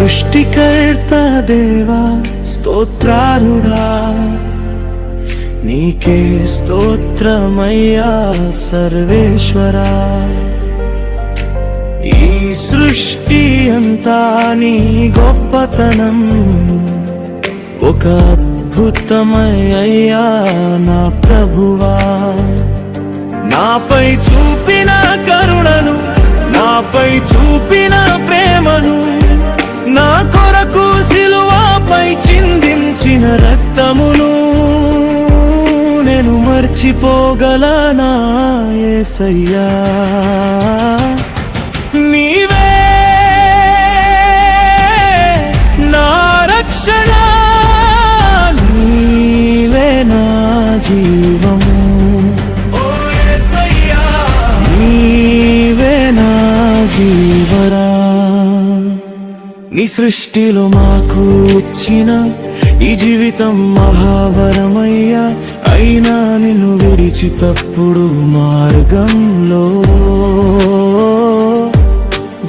సృష్టికర్త దేవా స్తోత్రారుడా, నీకే స్తోత్రమయ్యా సర్వేశ్వరా. ఈ సృష్టి అంతా నీ గొప్పతనం, ఒక అద్భుతమయ్యా నా ప్రభువా. నాపై చూపిన కరుణను, నాపై చూపిన ప్రేమను, నా కొరకు సిలువపై చిందించిన రక్తమును నేను మర్చిపోగలనా యేసయ్యా. నీవే నా రక్షణ, నీవే నా జీవము, నీవే నా జీవరా. నీ సృష్టిలో మాకు ఇచ్చిన ఈ జీవితం మహావరమయ్యా, అయినా నిన్ను విడిచి తప్పుడు మార్గంలో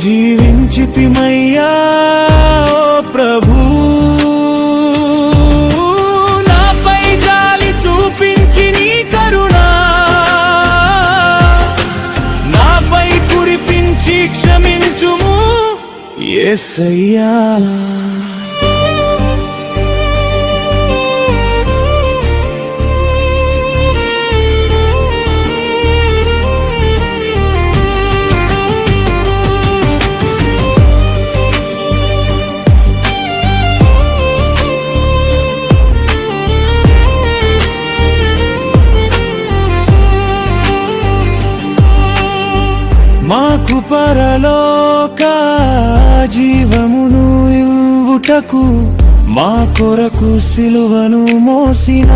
జీవించితిమయ్యా ప్రభు. నాపై జాలి చూపించి నీ కరుణ నాపై కురిపించి క్షమించుము యేసయ్యా. మాకు పరలోక జీవమును ఇవ్వుటకు మా కొరకు సిలువను మోసినావయ్యా.